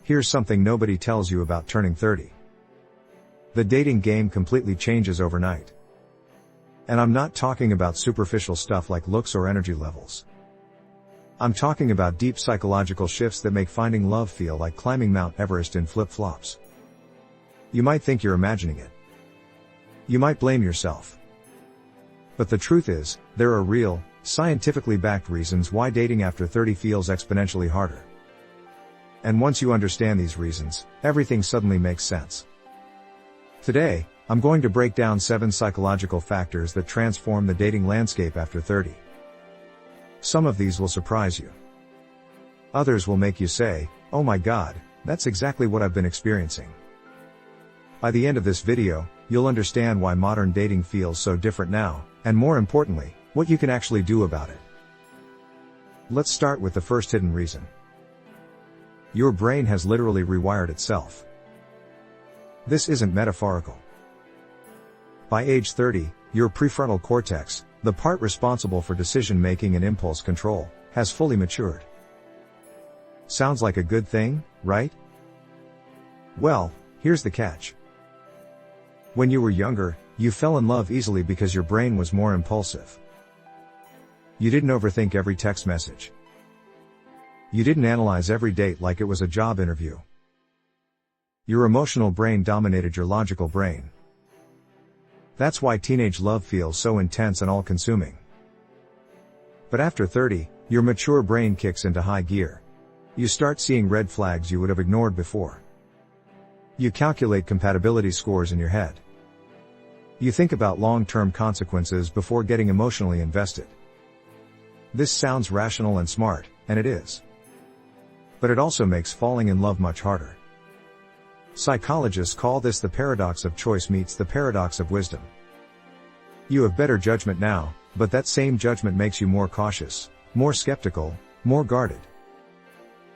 Here's something nobody tells you about turning 30. The dating game completely changes overnight. And I'm not talking about superficial stuff like looks or energy levels. I'm talking about deep psychological shifts that make finding love feel like climbing Mount Everest in flip-flops. You might think you're imagining it. You might blame yourself. But the truth is, there are real, scientifically backed reasons why dating after 30 feels exponentially harder. And once you understand these reasons, everything suddenly makes sense. Today, I'm going to break down 7 psychological factors that transform the dating landscape after 30. Some of these will surprise you. Others will make you say, "Oh my God, that's exactly what I've been experiencing." By the end of this video, you'll understand why modern dating feels so different now, and more importantly, what you can actually do about it. Let's start with the first hidden reason. Your brain has literally rewired itself. This isn't metaphorical. By age 30, your prefrontal cortex, the part responsible for decision-making and impulse control, has fully matured. Sounds like a good thing, right? Well, here's the catch. When you were younger, you fell in love easily because your brain was more impulsive. You didn't overthink every text message. You didn't analyze every date like it was a job interview. Your emotional brain dominated your logical brain. That's why teenage love feels so intense and all-consuming. But after 30, your mature brain kicks into high gear. You start seeing red flags you would have ignored before. You calculate compatibility scores in your head. You think about long-term consequences before getting emotionally invested. This sounds rational and smart, and it is. But it also makes falling in love much harder. Psychologists call this the paradox of choice meets the paradox of wisdom. You have better judgment now, but that same judgment makes you more cautious, more skeptical, more guarded.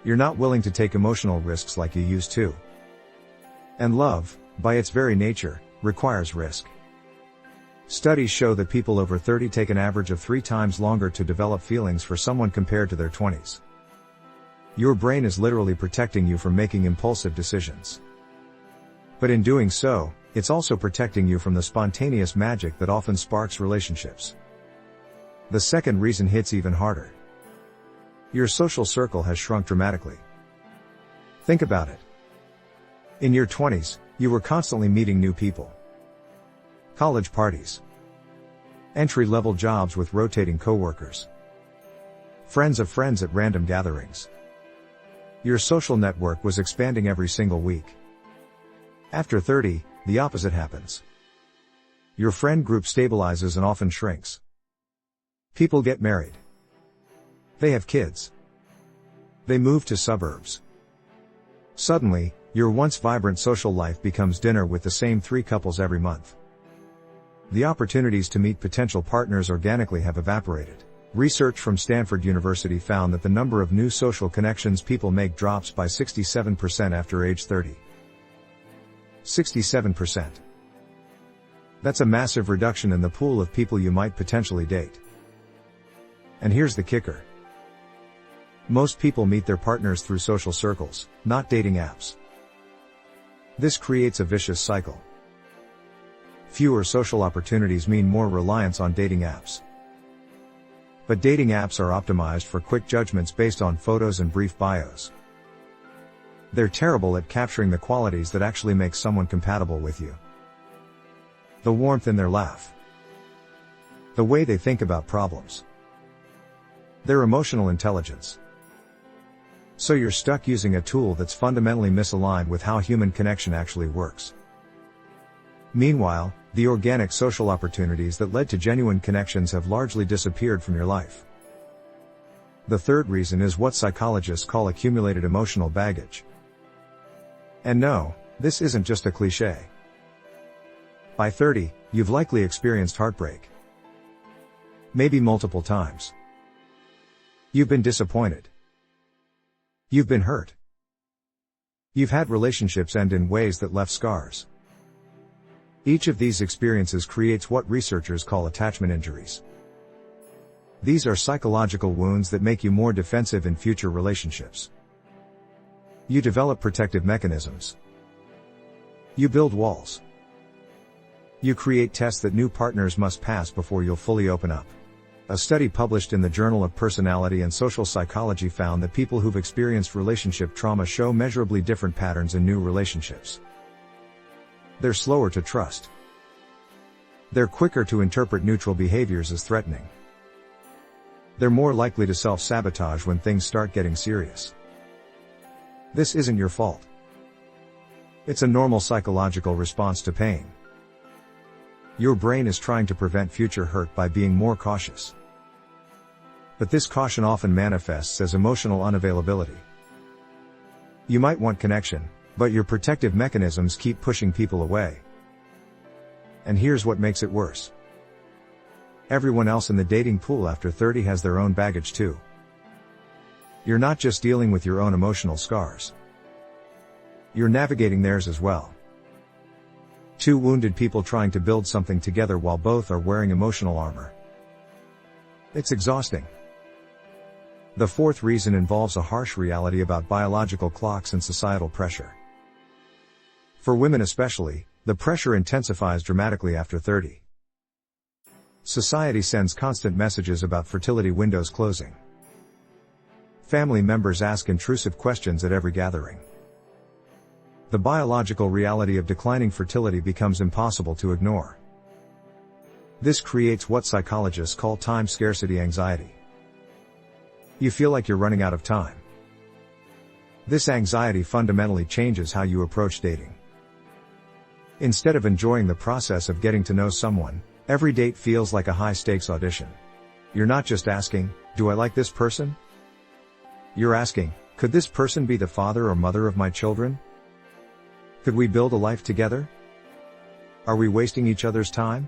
You're not willing to take emotional risks like you used to. And love, by its very nature, requires risk. Studies show that people over 30 take an average of 3 times longer to develop feelings for someone compared to their 20s. Your brain is literally protecting you from making impulsive decisions. But in doing so, it's also protecting you from the spontaneous magic that often sparks relationships. The second reason hits even harder. Your social circle has shrunk dramatically. Think about it. In your 20s, you were constantly meeting new people. College parties. Entry-level jobs with rotating coworkers. Friends of friends at random gatherings. Your social network was expanding every single week. After 30, the opposite happens. Your friend group stabilizes and often shrinks. People get married. They have kids. They move to suburbs. Suddenly, your once vibrant social life becomes dinner with the same 3 couples every month. The opportunities to meet potential partners organically have evaporated. Research from Stanford University found that the number of new social connections people make drops by 67% after age 30. 67%. That's a massive reduction in the pool of people you might potentially date. And here's the kicker. Most people meet their partners through social circles, not dating apps. This creates a vicious cycle. Fewer social opportunities mean more reliance on dating apps. But dating apps are optimized for quick judgments based on photos and brief bios. They're terrible at capturing the qualities that actually make someone compatible with you. The warmth in their laugh. The way they think about problems. Their emotional intelligence. So you're stuck using a tool that's fundamentally misaligned with how human connection actually works. Meanwhile, the organic social opportunities that led to genuine connections have largely disappeared from your life. The third reason is what psychologists call accumulated emotional baggage. And no, this isn't just a cliché. By 30, you've likely experienced heartbreak. Maybe multiple times. You've been disappointed. You've been hurt. You've had relationships end in ways that left scars. Each of these experiences creates what researchers call attachment injuries. These are psychological wounds that make you more defensive in future relationships. You develop protective mechanisms. You build walls. You create tests that new partners must pass before you'll fully open up. A study published in the Journal of Personality and Social Psychology found that people who've experienced relationship trauma show measurably different patterns in new relationships. They're slower to trust. They're quicker to interpret neutral behaviors as threatening. They're more likely to self-sabotage when things start getting serious. This isn't your fault. It's a normal psychological response to pain. Your brain is trying to prevent future hurt by being more cautious. But this caution often manifests as emotional unavailability. You might want connection, but your protective mechanisms keep pushing people away. And here's what makes it worse. Everyone else in the dating pool after 30 has their own baggage too. You're not just dealing with your own emotional scars. You're navigating theirs as well. Two wounded people trying to build something together while both are wearing emotional armor. It's exhausting. The fourth reason involves a harsh reality about biological clocks and societal pressure. For women especially, the pressure intensifies dramatically after 30. Society sends constant messages about fertility windows closing. Family members ask intrusive questions at every gathering. The biological reality of declining fertility becomes impossible to ignore. This creates what psychologists call time scarcity anxiety. You feel like you're running out of time. This anxiety fundamentally changes how you approach dating. Instead of enjoying the process of getting to know someone, every date feels like a high-stakes audition. You're not just asking, "Do I like this person?" You're asking, "Could this person be the father or mother of my children? Could we build a life together? Are we wasting each other's time?"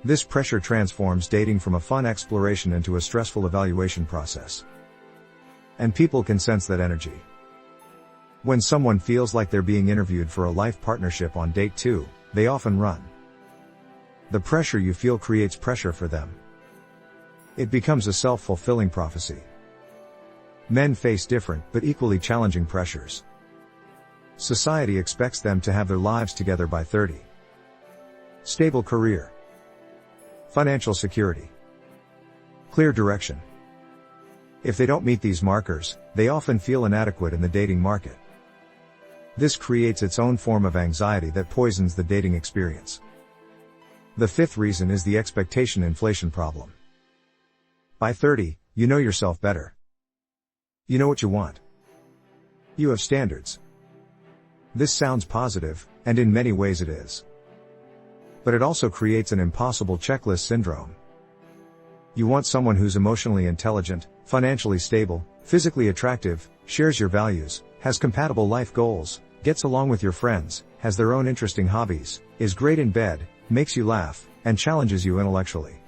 This pressure transforms dating from a fun exploration into a stressful evaluation process. And people can sense that energy. When someone feels like they're being interviewed for a life partnership on date 2, they often run. The pressure you feel creates pressure for them. It becomes a self-fulfilling prophecy. Men face different but equally challenging pressures. Society expects them to have their lives together by 30. Stable career. Financial security. Clear direction. If they don't meet these markers, they often feel inadequate in the dating market. This creates its own form of anxiety that poisons the dating experience. The fifth reason is the expectation inflation problem. By 30, you know yourself better. You know what you want. You have standards. This sounds positive, and in many ways it is. But it also creates an impossible checklist syndrome. You want someone who's emotionally intelligent, financially stable, physically attractive, shares your values, has compatible life goals, gets along with your friends, has their own interesting hobbies, is great in bed, makes you laugh, and challenges you intellectually.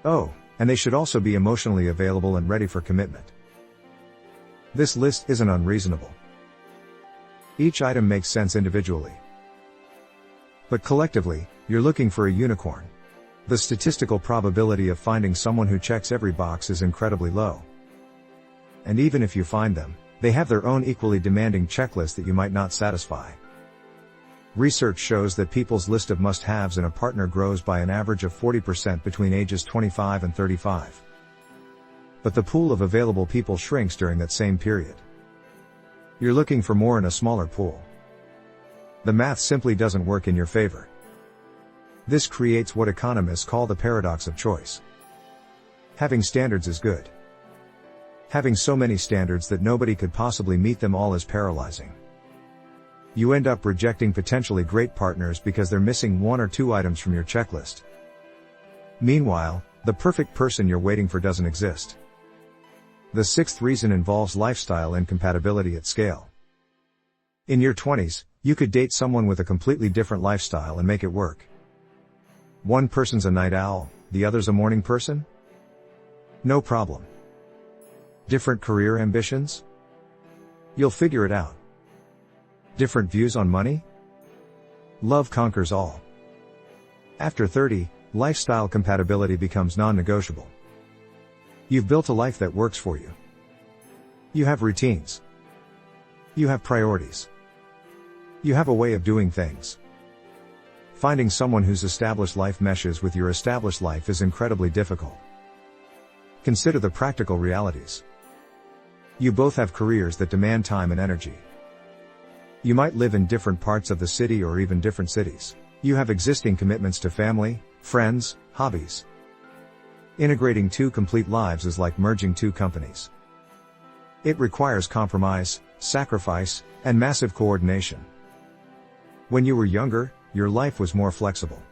Oh, and they should also be emotionally available and ready for commitment. This list isn't unreasonable. Each item makes sense individually. But collectively, you're looking for a unicorn. The statistical probability of finding someone who checks every box is incredibly low. And even if you find them, they have their own equally demanding checklist that you might not satisfy. Research shows that people's list of must-haves in a partner grows by an average of 40% between ages 25 and 35. But the pool of available people shrinks during that same period. You're looking for more in a smaller pool. The math simply doesn't work in your favor. This creates what economists call the paradox of choice. Having standards is good. Having so many standards that nobody could possibly meet them all is paralyzing. You end up rejecting potentially great partners because they're missing one or two items from your checklist. Meanwhile, the perfect person you're waiting for doesn't exist. The sixth reason involves lifestyle incompatibility at scale. In your 20s, you could date someone with a completely different lifestyle and make it work. One person's a night owl, the other's a morning person? No problem. Different career ambitions? You'll figure it out. Different views on money? Love conquers all. After 30, lifestyle compatibility becomes non-negotiable. You've built a life that works for you. You have routines. You have priorities. You have a way of doing things. Finding someone whose established life meshes with your established life is incredibly difficult. Consider the practical realities. You both have careers that demand time and energy. You might live in different parts of the city or even different cities. You have existing commitments to family, friends, hobbies. Integrating two complete lives is like merging two companies. It requires compromise, sacrifice, and massive coordination. When you were younger, your life was more flexible.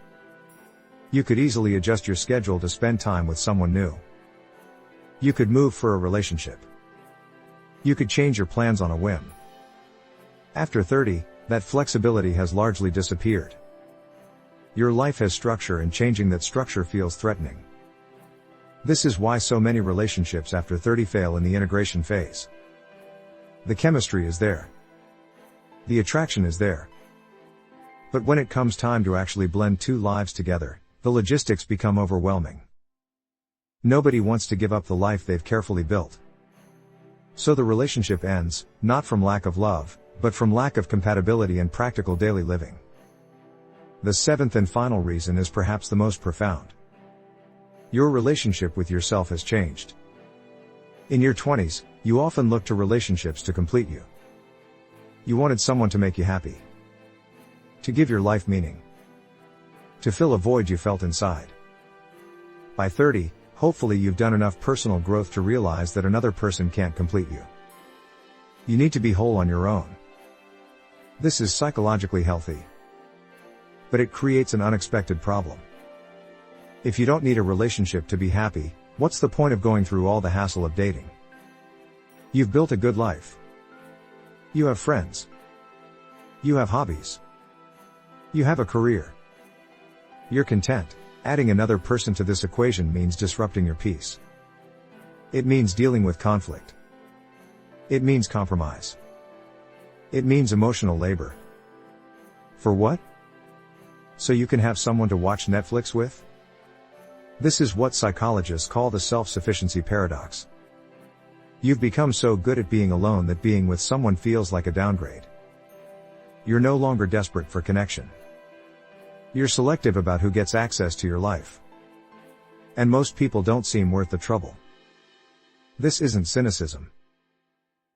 You could easily adjust your schedule to spend time with someone new. You could move for a relationship. You could change your plans on a whim. After 30, that flexibility has largely disappeared. Your life has structure, and changing that structure feels threatening. This is why so many relationships after 30 fail in the integration phase. The chemistry is there. The attraction is there. But when it comes time to actually blend two lives together, the logistics become overwhelming. Nobody wants to give up the life they've carefully built. So the relationship ends, not from lack of love, but from lack of compatibility and practical daily living. The seventh and final reason is perhaps the most profound. Your relationship with yourself has changed. In your 20s, you often looked to relationships to complete you. You wanted someone to make you happy. To give your life meaning. To fill a void you felt inside. By 30, hopefully you've done enough personal growth to realize that another person can't complete you. You need to be whole on your own. This is psychologically healthy. But it creates an unexpected problem. If you don't need a relationship to be happy, what's the point of going through all the hassle of dating? You've built a good life. You have friends. You have hobbies. You have a career. You're content. Adding another person to this equation means disrupting your peace. It means dealing with conflict. It means compromise. It means emotional labor. For what? So you can have someone to watch Netflix with? This is what psychologists call the self-sufficiency paradox. You've become so good at being alone that being with someone feels like a downgrade. You're no longer desperate for connection. You're selective about who gets access to your life. And most people don't seem worth the trouble. This isn't cynicism.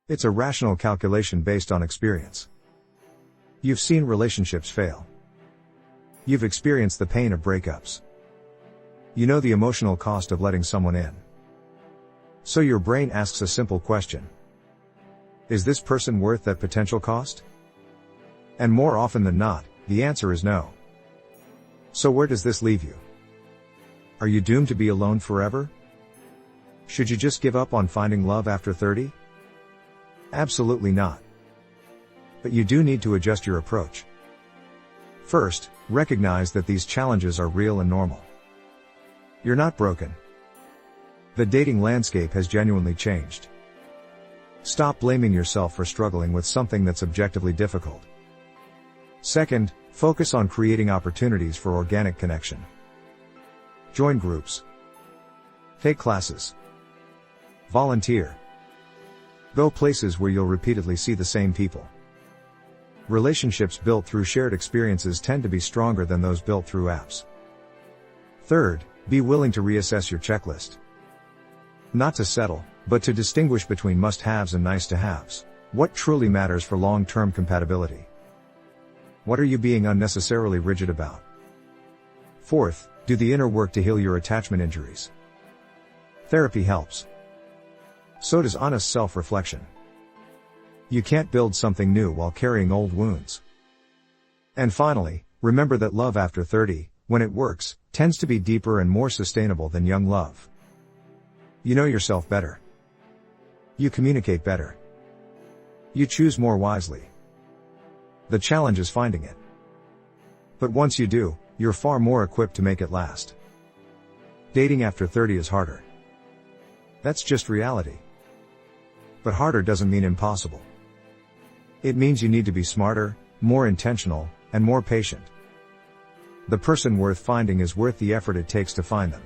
It's a rational calculation based on experience. You've seen relationships fail. You've experienced the pain of breakups. You know the emotional cost of letting someone in. So your brain asks a simple question. Is this person worth that potential cost? And more often than not, the answer is no. So where does this leave you? Are you doomed to be alone forever? Should you just give up on finding love after 30? Absolutely not. But you do need to adjust your approach. First, recognize that these challenges are real and normal. You're not broken. The dating landscape has genuinely changed. Stop blaming yourself for struggling with something that's objectively difficult. Second, focus on creating opportunities for organic connection. Join groups. Take classes. Volunteer. Go places where you'll repeatedly see the same people. Relationships built through shared experiences tend to be stronger than those built through apps. Third, be willing to reassess your checklist. Not to settle, but to distinguish between must-haves and nice-to-haves. What truly matters for long-term compatibility? What are you being unnecessarily rigid about? Fourth, do the inner work to heal your attachment injuries. Therapy helps. So does honest self-reflection. You can't build something new while carrying old wounds. And finally, remember that love after 30, when it works, tends to be deeper and more sustainable than young love. You know yourself better. You communicate better. You choose more wisely. The challenge is finding it. But once you do, you're far more equipped to make it last. Dating after 30 is harder. That's just reality. But harder doesn't mean impossible. It means you need to be smarter, more intentional, and more patient. The person worth finding is worth the effort it takes to find them.